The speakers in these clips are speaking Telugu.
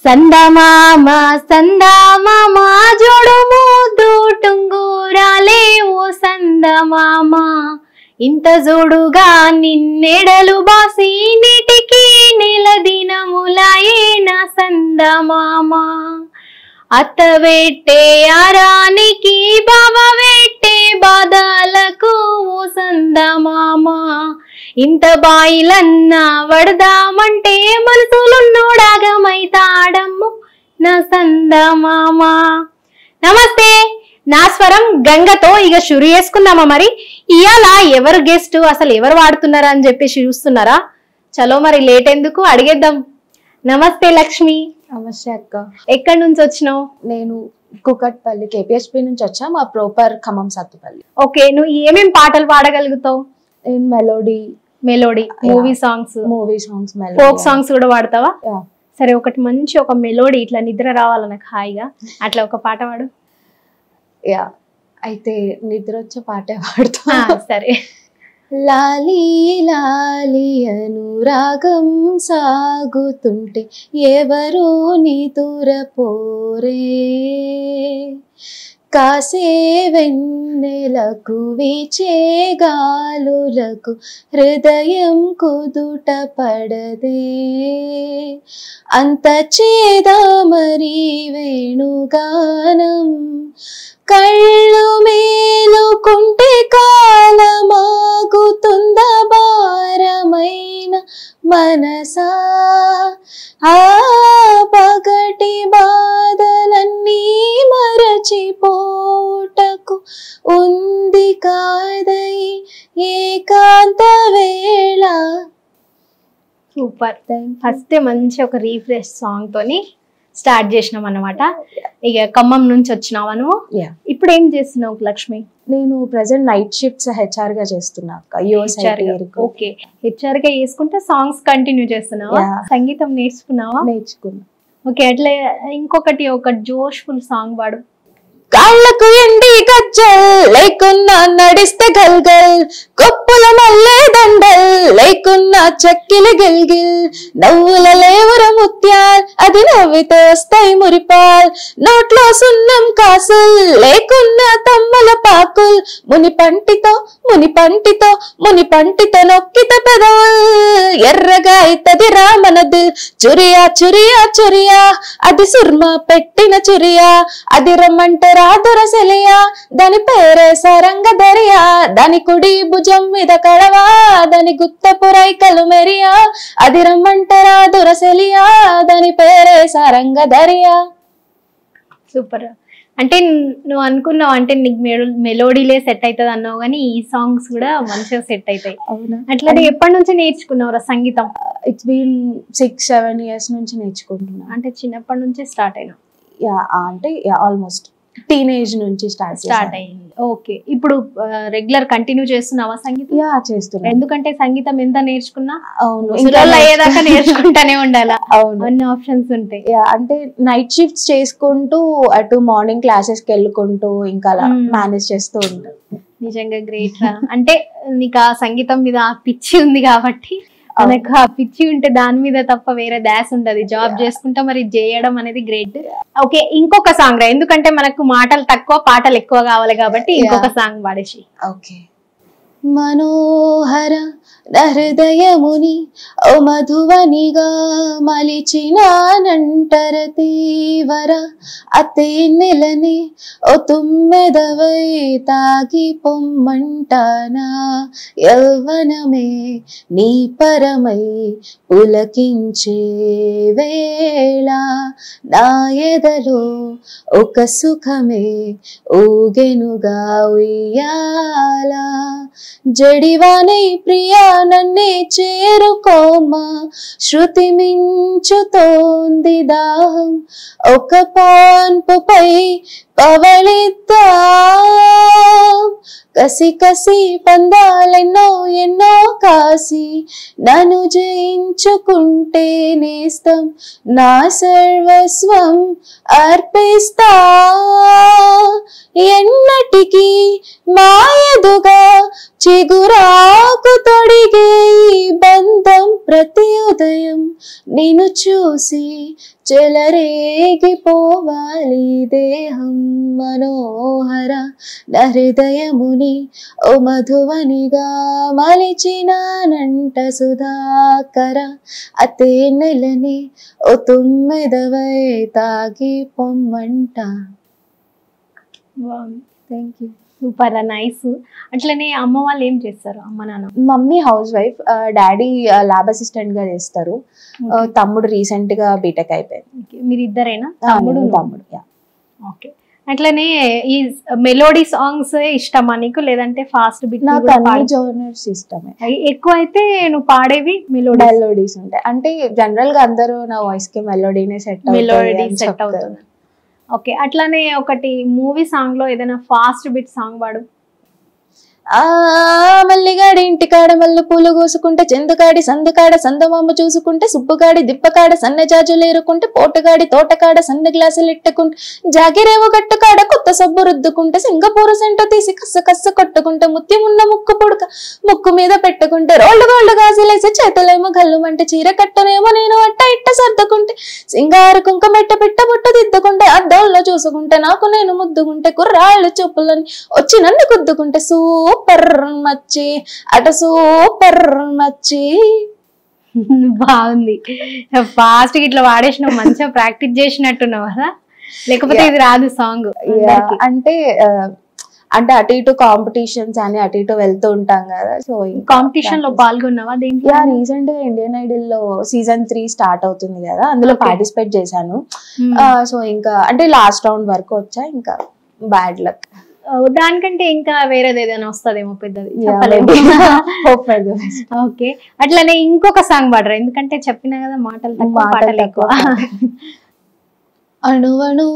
సందమామ సందమామ జోడు ముద్దు టుంగురాలే ఓ సందమామ ఇంత జోడుగా నిన్నెడలు బాసి నీటికి నెల దినములాయే నా సందమామ అత్త వెట్టే ఆరానికి బావ వెట్టే బాధలకు ఓ సందమామ ఇంత బాయిలన్నా వడదామంటే మనసులున్నోడాగమైతాడమ్ము నా సందమామ. నమస్తే, నా స్వరం గంగతో ఇక షురు చేసుకుందామా. మరి ఇవాళ ఎవరు గెస్ట్, అసలు ఎవరు వాడుతున్నారా అని చెప్పేసి చూస్తున్నారా? చలో మరి లేట్ ఎందుకు, అడిగేద్దాం. నమస్తే లక్ష్మి. నమస్తే అక్క. ఎక్కడి నుంచి వచ్చినావు? నేను కుకట్పల్లి KPSP నుంచి వచ్చా. మా ప్రాపర్ ఖమ్మం సత్తుపల్లి. ఓకే, నువ్వు ఏమేం పాటలు పాడగలుగుతావు? నేను melody, movie songs, folk songs కూడా పాడతావా? సరే, ఒకటి మంచి ఒక మెలోడీ, ఇట్లా నిద్ర రావాలి నాకు హాయిగా, అట్లా ఒక పాట పాడు. అయితే నిద్ర వచ్చే పాటే పాడుతా. సరే. లాలి లాలి అనురాగం సాగుతుంటే ఎవరో నిదుర పోరే, కాసే వెన్నెలకు వీచే గాలులకు హృదయం కుదుట పడదే, అంత చేదా మరి వేణుగానం, కళ్ళు మేలుకుంటే కాలమాగుతుంద భారమైన మనసా, ఆ పగటి బాధలన్నీ మరచిపోటకు ఉంది కాదై ఏకాంత వేళ. సూపర్. ఫస్ట్ మంచి ఒక రీఫ్రెష్ సాంగ్ తోని స్టార్ట్ చేసినాం అన్నమాట. ఇక ఖమ్మం నుంచి వచ్చినావా నువ్వు? ఇప్పుడు ఏం చేస్తున్నావు లక్ష్మి? నేను ప్రెసెంట్ నైట్ షిఫ్ట్స్ HR గా చేస్తున్నా. ఓకే, HR గా చేసుకుంటే సాంగ్స్ కంటిన్యూ చేస్తున్నావా? సంగీతం నేర్చుకున్నావా? నేర్చుకున్నా. ఓకే, అట్లా ఇంకొకటి ఒక జోష్ఫుల్ సాంగ్ పాడు. కాళ్ళకు ఎండి గజ్జల్ లేకున్నా నడిస్తే గల్గల్, కొప్పుల మల్లె దండల్ లేకున్నా చక్కిలి గిల్గిల్, నవ్వుల లేవర ముత్యాల్ అది నవ్వితే వస్తాయి మురిపాల్, నోట్లో సున్నం కాసుల్ లేకున్నా తమ్మల పాకుల్, ముని పంటితో నొక్కిత పెదవుల్, ఎర్రగా ఇతది రామనదిల్, చురియా చురియా చురియా అది సుర్మా పెట్టిన చురియా, అది రమ్మంటే రాదురసెలియా దాని పేరే సరంగ దరియా, దాని కుడి భుజం మీద కడవా దాని గుత్తపురై కలుమెరియా, అది రమ్మంటే రాదురసెలియా దాని పేరే సరంగ దరియా. సూపర్. అంటే నువ్వు అనుకున్నావు అంటే నీకు మెలోడీలే సెట్ అవుతుంది అన్నావు, కానీ ఈ సాంగ్స్ కూడా మంచిగా సెట్ అవుతాయి. అవునా? అట్లా ఎప్పటి నుంచి నేర్చుకున్నావురా సంగీతం? ఇట్స్ బీన్ 6-7 years నుంచి నేర్చుకుంటున్నా. అంటే చిన్నప్పటి నుంచి స్టార్ట్ అయినా? అంటే ఆల్మోస్ట్ టీనేజ్ నుంచి స్టార్ట్ అయింది. ఓకే, ఇప్పుడు రెగ్యులర్ కంటిన్యూ చేస్తున్నావా సంగీతం? చేస్తున్నా. ఎందుకంటే సంగీతం ఎంత నేర్చుకున్నా అయ్యేదాకా నేర్చుకుంటానే ఉండాలా. అన్ని ఆప్షన్స్ ఉంటాయి. అంటే నైట్ షిఫ్ట్స్ చేసుకుంటూ అటు మార్నింగ్ క్లాసెస్ కి వెళ్ళుకుంటూ ఇంకా అలా మేనేజ్ చేస్తూ ఉంటాను. నిజంగా గ్రేట్ రా. అంటే నీకు ఆ సంగీతం మీద పిచ్చి ఉంది కాబట్టి, మనకు ఆ పిచ్చి ఉంటే దాని మీద తప్ప వేరే ధ్యాస ఉండదు. జాబ్ చేసుకుంటా మరి చేయడం అనేది గ్రేట్. ఓకే, ఇంకొక సాంగ్ రా, ఎందుకంటే మనకు మాటలు తక్కువ పాటలు ఎక్కువ కావాలి కాబట్టి ఇంకొక సాంగ్ పాడేసి. ఓకే. మనోహర హృదయముని ఓ మధువనిగా మలిచినానంటర తీవర, అతే నెలని ఓ తుమ్మెదవై తాగి పొమ్మంటానా, యౌవనమే నీ పరమై పులకించే వేళ, నా ఎదలో ఒక సుఖమే ఊగెనుగా ఉయ్యాల, జడివానై ప్రియా నన్నే చేరుకోమా, శృతి మించుతోంది దాహం ఒక పాన్పుపై పవళిద్దా, కసి కసి పందాలెన్నో ఎన్నో కాసి నన్ను జయించుకుంటే నేస్తం నా సర్వస్వం అర్పిస్తా, ఎన్నటికీ మాయదుగా చిగురాకు తొడిగే బంధం ప్రతి ఉదయం నిన్ను చూసి చెలరేగిపోవాలి దేహం మనోహర నా హృదయముని ఓ మధువనిగా మలిచినానంట సుధాకర అతే నెలని ఓ తుమ్మెదవై తాగి పొమ్మంట. Thank you. Super, nice. అట్లనే అమ్మ వాళ్ళు ఏం చేస్తారు, అమ్మ నాన్న? Mummy housewife, daddy lab assistant గా చేస్తారు. తమ్ముడు రీసెంట్ గా బీటెక్ అయిపోయింది. మీరు ఇద్దరేనా? తమ్ముడు. ఓకే. అట్లనే ఈ మెలోడీ సాంగ్స్ ఇష్టమా నీకు, లేదంటే ఫాస్ట్ బీట్? నాకు అన్ని జోనర్స్ ఇష్టమే. ఎక్కువ అయితే నువ్వు పాడేవి మెలోడీస్ ఉంటాయి. అంటే జనరల్ గా అందరూ నా వాయిస్ కి మెలోడీనే సెట్ అవుతుంది. ఓకే. అట్లానే ఒకటి మూవీ సాంగ్ లో ఏదైనా ఫాస్ట్ బిట్ సాంగ్ పాడు. మల్లిగాడి ఇంటికాడ మల్లు పూలు కోసుకుంటే చెందుకాడి సందుకాడ సందమామ చూసుకుంటే సుబ్బుగాడి దిప్పకాడ సన్న జాజులు ఏరుకుంటే పోటుగాడి తోటకాడ సన్న గ్లాసులు ఎట్టుకుంటే జాగిరేవు గట్టుకాడ కొత్త సబ్బు రుద్దుకుంటే సింగపూర్ సెంట తీసి కస్స కస్స కొట్టుకుంటే ముత్తి ఉన్న ముక్కు పుడక ముక్కు మీద పెట్టుకుంటే రోళ్ళు గోళ్ళు గాజులేసి చేతులేమో గల్లుమంటే చీర కట్టనేమో నేను అట్ట ఇట్ట సర్దుకుంటే సింగారు కుంకుమెట్ట పిట్ట బుట్ట దిద్దుకుంటే అద్దంలో చూసుకుంటే నాకు నేను ముద్దుకుంటే కుర్రాళ్ళు చూపులని వచ్చి నన్ను కుద్దుకుంటే సూపర్ మచ్చి అట సూపర్ మచ్చి. బాగుంది. ఫాస్ట్ ఇట్లా వాడేసినావు, మంచిగా ప్రాక్టీస్ చేసినట్టున్నావు కదా. లేకపోతే ఇది రాదు సాంగ్ అంటే అటు ఇటు కాంపిటీషన్స్ అని అటు ఇటు వెళ్తూ ఉంటాం కదా. సో కాంపిటీషన్ లో పాల్గొన్నావా? దీంట్లో రీసెంట్ గా ఇండియన్ ఐడల్ లో సీజన్ 3 స్టార్ట్ అవుతుంది కదా, అందులో పార్టిసిపేట్ చేశాను. సో ఇంకా అంటే లాస్ట్ రౌండ్ వరకు వచ్చా, ఇంకా బ్యాడ్ లక్. దానికంటే ఇంకా వేరేది ఏదైనా వస్తుందేమో పెద్దది. ఓకే. అట్లనే ఇంకొక సాంగ్ పాడరా, ఎందుకంటే చెప్పినా కదా మాటలు ఎక్కువ. అణువణు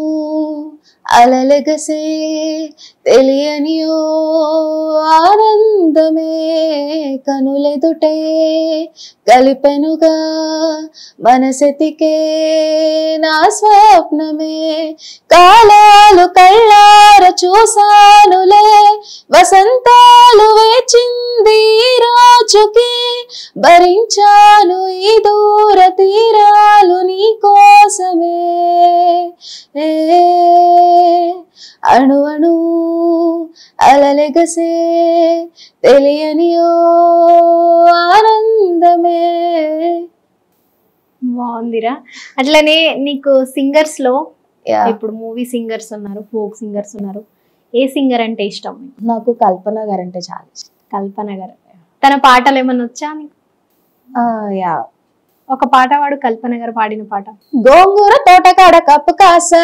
అలలెగసే తెలియని ఓ ఆనందమే కనులెదుటే కలిపెనుగా మనసెతికే నా స్వప్నమే కాలాలు కళ్ళార చూసానులే వసంతాలు వేచింది రోజుకి భరించాను ఈ దూర తీరాలు నీ కోసమే. అణు అణు అలలెగసే తెలియని ఓ ఆనందమే. బాగుందిరా. అట్లనే నీకు సింగర్స్ లో ఇప్పుడు మూవీ సింగర్స్ ఉన్నారు, ఫోక్ సింగర్స్ ఉన్నారు, ఏ సింగర్ అంటే ఇష్టం? నాకు కల్పన గారు అంటే చాలా ఇష్టం. కల్పన గారు, తన పాటలు ఏమన్నా వచ్చా నీకు? ఒక పాట వాడు, కల్పన గారు పాడిన పాట. గోంగూర తోటకాడ కప్పు కాసా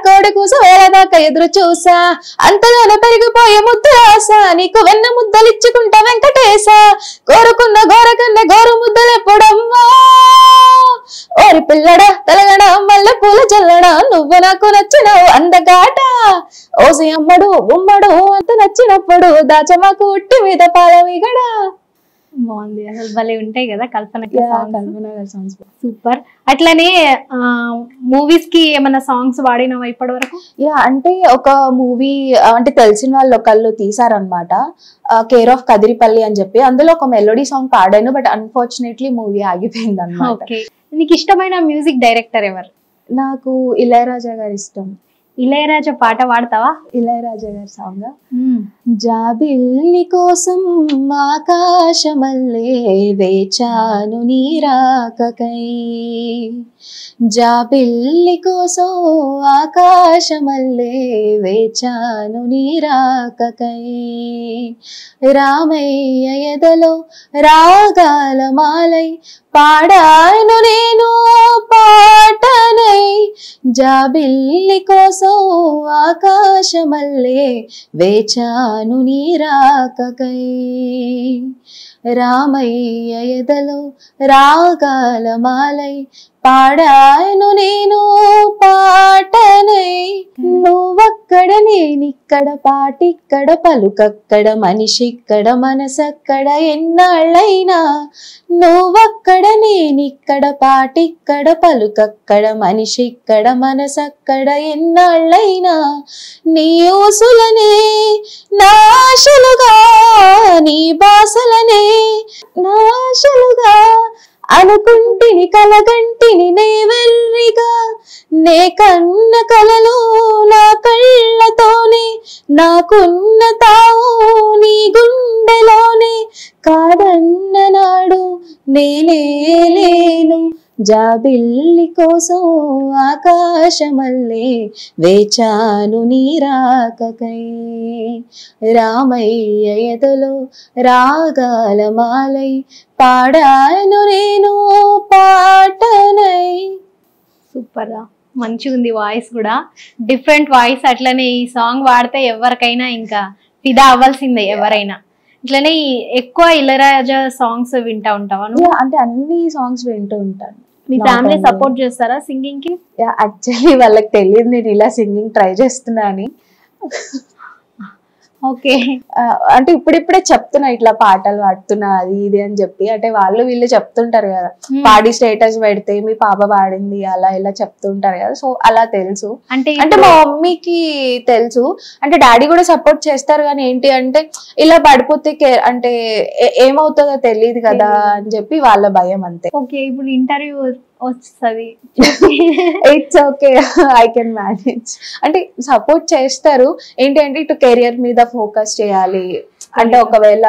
కోడి కూస వేళదాకా ఎదురు చూసా అంతగానో పెరిగిపోయే ముద్దు రాసా నీకు వెన్న ముద్దలిచ్చుకుంటా వెంకటేశ కోరుకున్న గోరకన్న గోరు ముద్దలు ఎప్పుడమ్మా ఓరి పిల్లడా తెలగడా మల్లె పూల చల్లడా నువ్వు నాకు నచ్చినావు అందగాట ఓసి అమ్మడు ఉమ్మడు అంత నచ్చినప్పుడు దాచమాకు ఉట్టి మీద పాలమిగడా. బాగుంది. అసలు భలే ఉంటాయి కదా కల్పన సాంగ్స్. సూపర్. అట్లనే మూవీస్ కి ఏమైనా సాంగ్స్ వాడినావా ఇప్పటి వరకు? అంటే ఒక మూవీ అంటే తెలిసిన వాళ్ళు ఒకళ్ళు తీసారనమాట, కేర్ ఆఫ్ కదిరిపల్లి అని చెప్పి, అందులో ఒక మెలోడీ సాంగ్ పాడాను. బట్ అన్ఫార్చునేట్లీ మూవీ ఆగిపోయింది అన్నమాట. నీకు ఇష్టమైన మ్యూజిక్ డైరెక్టర్ ఎవరు? నాకు ఇళయరాజా గారు ఇష్టం. ఇళయరాజా పాట పాడతావా? ఇళయరాజా గారి సాంగ్. జాబిల్లి కోసం ఆకాశమల్లే వేచాను నీ రాకకై జాబిల్లి కోసం ఆకాశమల్లే వేచాను నీ రాకకై రామయ్య ఎదలో రాగాల మాలై పాడాను నేను పాటనై జాబిల్లి కోసం ఆకాశమల్లే వేచాను నీ రాకకై రామయ్య ఎదలో రాగాల మాలై పాడాను నేను పాటనై నువ్వక్కడ నేనిక్కడ పాటిక్కడ పలుకక్కడ మనిషిక్కడ మనసక్కడ ఎన్నాళ్ళైనా నువ్వక్కడ నేనిక్కడ పాటిక్కడ పలుకక్కడ మనిషిక్కడ మనసక్కడ ఎన్నాళ్ళైనా నీ ఊసులనే నాశలుగా నీ బాసలనే నాశలుగా అనుకుంటిని కలగంటిని నే వెర్రిగా నే కన్న కలలో నా కళ్ళతోనే నాకున్న తావు నీ గుండెలోనే కాదన్న నాడు నేనే లేను జాబిల్లి కోసం ఆకాశమల్లే వేచాను నీ రాకకై రామయ్య ఎదలో రాగాల మాలై పాడాను నేను పాటనై. సూపర్ గా మంచిగా ఉంది వాయిస్ కూడా, డిఫరెంట్ వాయిస్. అట్లనే ఈ సాంగ్ వాడితే ఎవరికైనా ఇంకా ఫిదా అవ్వాల్సిందే ఎవరైనా. ఇట్లనే ఎక్కువ ఇళయరాజా సాంగ్స్ వింటా ఉంటావా నువ్వు? అంటే అన్ని సాంగ్స్ వింటూ ఉంటాను. మీ ఫ్యామిలీ సపోర్ట్ చేస్తారా సింగింగ్ కి? యాక్చువల్లీ వాళ్ళకి తెలియదు నేను ఇలా సింగింగ్ ట్రై చేస్తున్నా అని. ఓకే, అంటే ఇప్పుడిప్పుడే చెప్తున్నా ఇట్లా పాటలు పాడుతున్నా అది ఇది అని చెప్పి. అంటే వీళ్ళు చెప్తుంటారు కదా, పాడి స్టేటస్ పెడితే మీ పాప పాడింది అలా ఇలా చెప్తుంటారు కదా, సో అలా తెలుసు. అంటే మా మమ్మీకి తెలుసు, అంటే డాడీ కూడా సపోర్ట్ చేస్తారు. కానీ ఏంటి అంటే ఇలా పడిపోతే అంటే ఏమవుతుందో తెలియదు కదా అని చెప్పి వాళ్ళ భయం అంతే. ఓకే, ఇప్పుడు ఇంటర్వ్యూ వస్తుంది, it's okay, I can manage. అంటే సపోర్ట్ చేస్తారు. ఏంటి అంటే ఇటు కెరియర్ మీద ఫోకస్ చేయాలి అంటే ఒకవేళ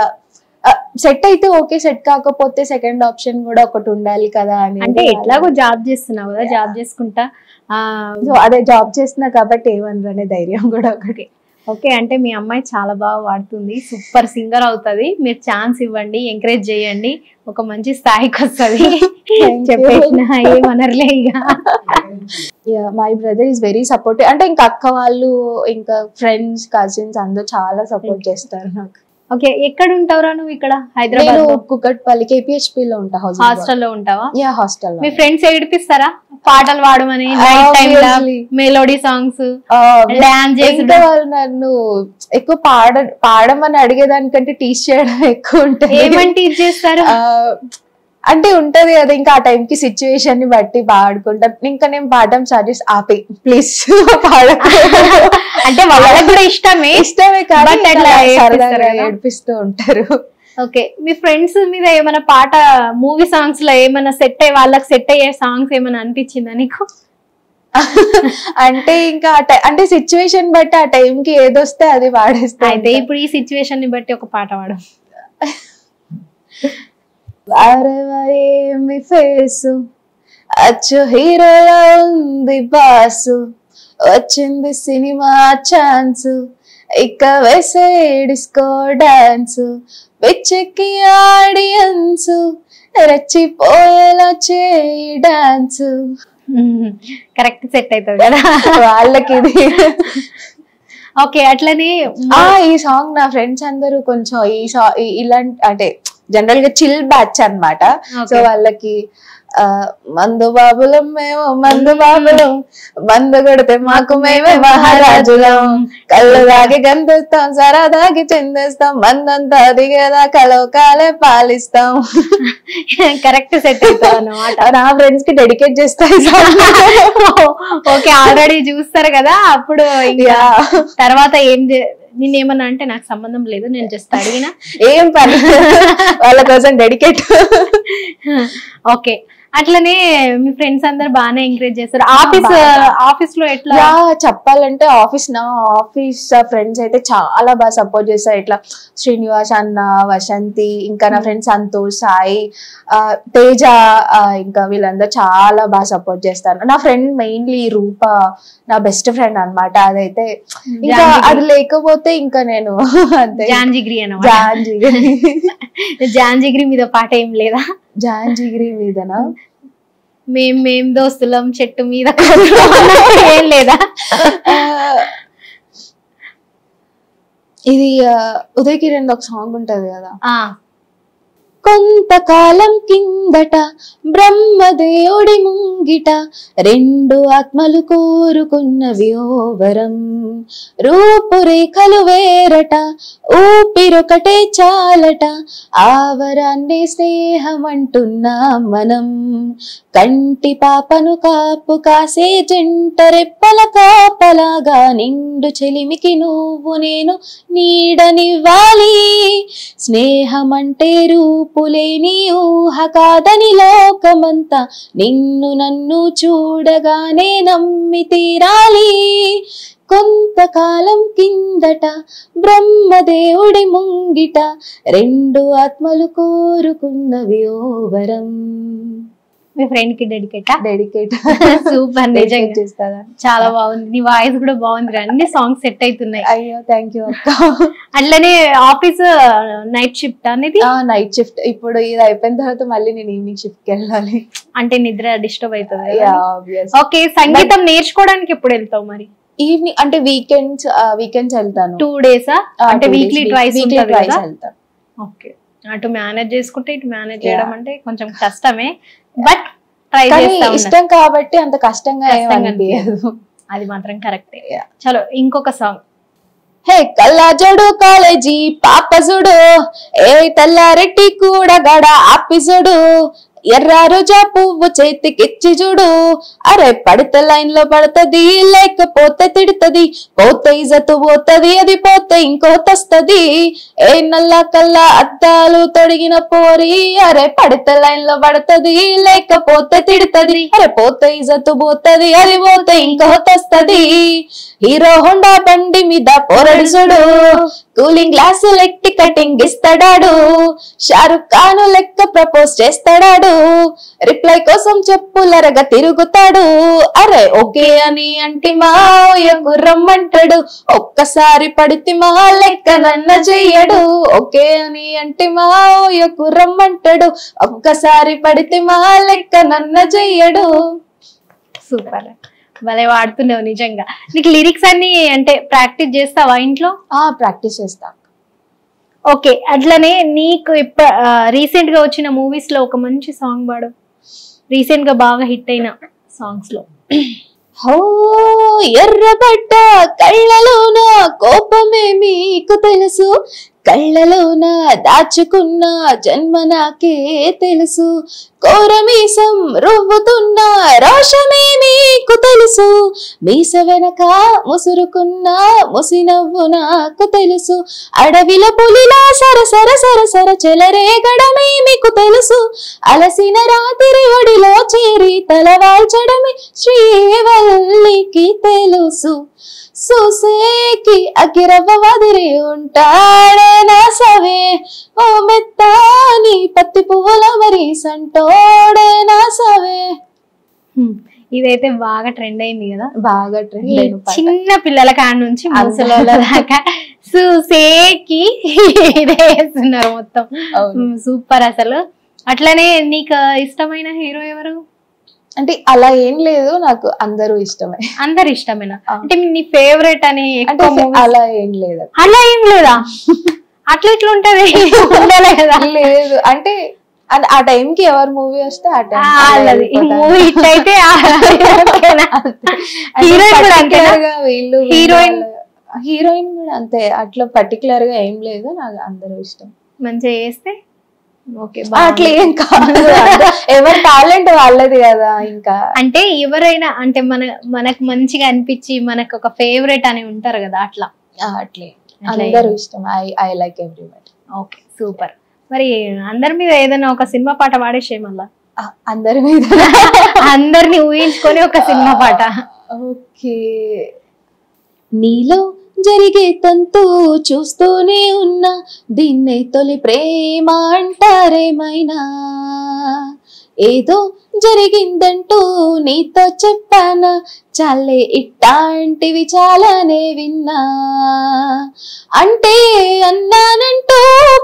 సెట్ అయితే ఓకే, సెట్ కాకపోతే సెకండ్ ఆప్షన్ కూడా ఒకటి ఉండాలి కదా అని. అంటే ఎట్లాగో జాబ్ చేస్తున్నావు కదా, జాబ్ చేసుకుంటా సో అదే జాబ్ చేస్తున్నా కాబట్టి ఏమనరు అనే ధైర్యం కూడా ఒకటి. ఓకే, అంటే మీ అమ్మాయి చాలా బాగా పాడుతుంది, సూపర్ సింగర్ అవుతుంది. మీరు ఛాన్స్ ఇవ్వండి, ఎంకరేజ్ చేయండి, ఒక మంచి స్థాయికి వస్తుంది. చెప్పేసిన ఏమనర్లే ఇక. My brother is very supportive. అంటే ఇంకా అక్క వాళ్ళు ఇంకా ఫ్రెండ్స్ కజిన్స్ అందరూ చాలా సపోర్ట్ చేస్తారు నాకు. ఓకే, ఎక్కడ ఉంటావురా నువ్వు? ఇక్కడ హైదరాబాద్ కుకట్పల్లి KPHP లో ఉంటా. హాస్టల్లో ఉంటావా? Yeah, hostel. మీ ఫ్రెండ్స్ ఏడిపిస్తారా పాటలు పాడమని? Night time melody songs dance చేసి వాళ్ళు నన్ను ఎక్కువ పాడమని అడిగేదానికంటే టీచ్ చేయడం ఎక్కువ ఉంటుంది. ఏమని టీచ్ చేస్తారు? అంటే ఉంటది కదా, ఇంకా ఆ టైంకి సిచ్యువేషన్ ని బట్టి పాడుకుంటాం. ఇంకా నేను పాడడం స్టార్ట్ చేసి ఆపి ప్లీజ్ అంటే వాళ్ళకి కూడా ఇష్టమే కానీ సరదాగా ఏడిపిస్తూ ఉంటారు. ఓకే, మీ ఫ్రెండ్స్ మీద ఏమైనా పాట మూవీ సాంగ్స్ లో ఏమైనా వాళ్ళకి సెట్ అయ్యే సాంగ్స్ ఏమైనా అనిపించిందా నీకు? అంటే ఇంకా అంటే సిచ్యువేషన్ బట్టి ఆ టైంకి ఏదొస్తే అది పాడేస్తా. అయితే ఇప్పుడు ఈ సిచ్యువేషన్ ని బట్టి ఒక పాట పాడు. అరవై ఫేసు అచ్చు హీరోలా ఉంది బాసు, వచ్చింది సినిమా ఛాన్స్, ఇక వేసే డిస్కో డాన్స్, పిచ్చెక్కి ఆడియన్స్ రెచ్చిపోయేలా చేయి డాన్స్. కరెక్ట్ సెట్ అవుతుంది కదా వాళ్ళకి ఇది. ఓకే, అట్లనే ఈ సాంగ్ నా ఫ్రెండ్స్ అందరూ కొంచెం ఇలాంటి అంటే జనరల్ గా చిల్ బ్యాచ్ అన్నమాట. సో వాళ్ళకి మందు బాబులం మేము, మందు బాబులం, మందు కొడితే మాకు మేమే మహారాజులం, కళ్ళు దాగి గంతుస్తాం, సరా దాగి చెందేస్తాం, మందంతా దిగేదా కలోకాలే పాలిస్తాం. కరెక్ట్ సెట్ అవుతుంది అన్నమాట. నా ఫ్రెండ్స్ కి డెడికేట్ చేస్తాయి. ఓకే, ఆల్రెడీ చూస్తారు కదా, అప్పుడు తర్వాత నేనేమన్నా అంటే నాకు సంబంధం లేదు, నేను జస్ట్ అడిగినా ఏం పని వాళ్ళ కోసం డెడికేట్. ఓకే, అట్లనే మీ ఫ్రెండ్స్ అందరు బాగానే ఎంకరేజ్ చేస్తారు. ఆఫీస్ లో ఎట్లా చెప్పాలంటే నా ఆఫీస్ ఫ్రెండ్స్ అయితే చాలా బాగా సపోర్ట్ చేస్తారు. ఇట్లా శ్రీనివాస్ అన్న, వసంతి, ఇంకా నా ఫ్రెండ్స్ సంతోష్, సాయి, తేజ, ఇంకా వీళ్ళందరూ చాలా బాగా సపోర్ట్ చేస్తారు. నా ఫ్రెండ్ మెయిన్లీ రూప నా బెస్ట్ ఫ్రెండ్ అన్నమాట. అదైతే ఇంకా అది లేకపోతే ఇంకా నేను అంతే. జాంజిగిరి జాంజిగిరి మీద పాట ఏం లేదా? జాంజిగిరి మీదనా? మేం దోస్తులం చెట్టు మీద ఏం లేదా? ఇది ఉదయ్ కిరణ్ ఒక సాంగ్ ఉంటది కదా, కొంతకాలం కిందట బ్రహ్మదేవుడి ముంగిట రెండు ఆత్మలు కోరుకున్నవి ఓవరం, రూపురేఖలు వేరట ఊపిరొకటే చాలట, ఆవరాన్ని స్నేహం అంటున్నాం మనం, కంటి పాపను కాపు కాసే జంట రెప్పల కాపలాగా నిండు చెలిమికి నువ్వు నేను నీడనివ్వాలి, స్నేహం అంటే రూపు మరుపులేని ఊహ కాదని లోకమంతా నిన్ను నన్ను చూడగానే నమ్మి తీరాలి. కొంతకాలం కిందట బ్రహ్మదేవుడి ముంగిట రెండు ఆత్మలు కోరుకున్నవి ఓ వరం. మీ ఫ్రెండ్ కి డెడికేట్ సూపర్, నిజంగా చేస్తారా? చాలా బాగుంది. నీ వాయిస్ కూడా బాగుంది, అన్ని సాంగ్స్ సెట్ అవుతున్నాయి. అయ్యో థ్యాంక్ యూ అక్క. అట్లనే ఆఫీస్ నైట్ షిఫ్ట్ అనేది? Night shift. ఇప్పుడు ఇది అయిపోయిన తర్వాత మళ్ళీ నేను ఈవినింగ్ షిఫ్ట్ కి వెళ్ళాలి. అంటే నిద్ర డిస్టర్బ్ అవుతుంది. ఓకే, సంగీతం నేర్చుకోవడానికి ఎప్పుడు వెళ్తావు మరి? ఈవినింగ్ అంటే వీకెండ్స్ వెళ్తాను. 2 days అంటే వీక్లీ ట్వైస్ వెళ్తాను. ఓకే, అటు మేనేజ్ చేసుకుంటే ఇటు మేనేజ్ చేయడం అంటే కొంచెం కష్టమే, బట్ ట్రై చేస్తా. ఇష్టం కాబట్టి అంత కష్టంగా అనిపించదు. అది మాత్రం కరెక్టే. చలో ఇంకొక సాంగ్. హే కల్లాజోడు కాలేజీ పాపజుడు ఏ తెల్లారెడ్డి కూడా గడ ఆపిజుడు ఎర్ర రోజా పువ్వు చేతికిచ్చి చూడు. అరే పడితే లైన్ లో పడుతుంది, లేకపోతే తిడుతుంది, పోతే ఇజతు పోతుంది, అది పోతే ఇంకోతొస్తుంది. ఏ నల్ల కల్లా అద్దాలు తొడిగిన పోరి, అరే పడితే లైన్ లో పడుతుంది, లేకపోతే తిడుతుంది, అరే పోతే ఇజతు పోతుంది, అది పోతే ఇంకోతొస్తుంది. హీరో హోండా బండి మీద పోరడుసుడు, కూలింగ్ గ్లాసు లెట్టి కటింగ్ ఇస్తాడాడు, షారుఖ్ ఖాన్ లెక్క ప్రపోజ్ చేస్తాడాడు, రిప్లై కోసం చెప్పులరగా తిరుగుతాడు. అరే ఓకే అని అంటి మా రమ్మంటాడు, ఒక్కసారి పడితే మా లెక్క నన్న చెయ్యడు. ఓకే అని అంటి మా రమ్మంటాడు, ఒక్కసారి పడితే మా లెక్క నన్న చెయ్యడు. సూపర్, భలే వాడుతున్నావు నిజంగా. నీకు లిరిక్స్ అన్ని అంటే ప్రాక్టీస్ చేస్తావా ఇంట్లో? ప్రాక్టీస్ చేస్తా. ఓకే, అట్లనే నీకు రీసెంట్ గా వచ్చిన మూవీస్ లో ఒక మంచి సాంగ్ పాడు, రీసెంట్ గా బాగా హిట్ అయిన సాంగ్స్ లో. ఎర్రబడ్డ కళ్ళలోన కోపమే మీకు తెలుసు, కళ్ళలోన దాచుకున్న జన్మ నాకే తెలుసు, కోరమీసం రువ్వుతున్న రోషమే నీకు తెలుసు, మీస వెనక ముసురుకున్న ముసినవ్వు నాకు తెలుసు, అడవిల పులిలా సరసర సరసర చెలరేగడమే మీకు తెలుసు, అలసిన రాత్రి ఒడిలో చేరి తలవాల్చడమే శ్రీవల్లికి తెలుసు, చూసేకి అగిరవ్వ వదిరి ఉంటాడే నా సవే, ఓ మెత్తాని పత్తి పువ్వుల మరి సంటోడే నా సవే. ఇదైతే బాగా ట్రెండ్ అయింది కదా, బాగా ట్రెండ్ అయిన చిన్న పిల్లల కాడ నుంచి ముసలోళ్ళ దాకా చూసేకి ఇదే వేస్తున్నారు మొత్తం. సూపర్ అసలు. అట్లనే నీకు ఇష్టమైన హీరో ఎవరు? అంటే అలా ఏం లేదు, నాకు అందరూ ఇష్టమే. అందరు ఇష్టమేనా? అంటే నీ ఫేవరెట్ అని అలా ఏం లేదు. అలా ఏం లేదా? అట్లా ఇట్లా ఉంటది లేదు, అంటే ఆ టైం కి ఎవరు మూవీ వస్తే ఆ టైం మూవీ అయితే హీరోయిన్ కూడా అంతే, అట్లా పర్టికులర్ గా ఏం లేదు, నాకు అందరూ ఇష్టం. మంచిగా చేస్తే ఓకే, అట్లా ఏం కాదు, ఎవరి టాలెంట్ వాళ్ళది కదా. ఇంకా అంటే ఎవరైనా అంటే మనకు మంచిగా అనిపించి మనకు ఒక ఫేవరెట్ అని ఉంటారు కదా, అట్లా అట్లే అందరూ ఇష్టం. I like everybody. Okay super. మరి అందరి మీద ఏదైనా ఒక సినిమా పాట పాడేసే, మళ్ళా అందరి మీద అందరిని ఊహించుకొని ఒక సినిమా పాట. ఓకే, నీలో జరిగే తంతు చూస్తూనే ఉన్నా, దీన్నే తొలి ప్రేమ అంటారేమైనా, ఏదో జరిగిందంటూ నీతో చెప్పానా, చాలే ఇట్టాంటివి చాలానే విన్నా, అంటే అన్నానంటూ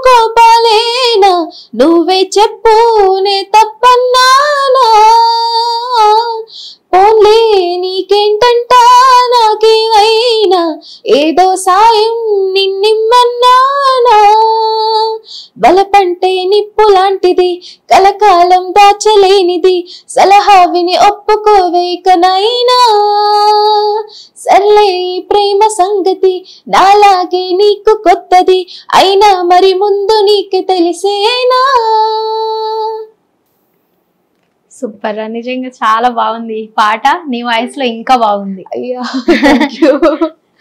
కోపాలేనా, నువ్వే చెప్పు నే తప్పన్నానా, పోన్లే నీకేంటంట నాకేమైనా, ఏదో సాయం నిన్నిమ్మన్నానా, బలపంటే నిప్పు లాంటిది కలకాలం దాచలేనిది, సలహా విని ఒప్పుకోవేకనైనా, సర్లే ప్రేమ సంగతి నాలాగే నీకు కొత్తది, అయినా మరి ముందు నీకు తెలిసేనా. సూపర్, నిజంగా చాలా బాగుంది ఈ పాట. నీ వాయిస్ లో ఇంకా బాగుంది. అయ్యా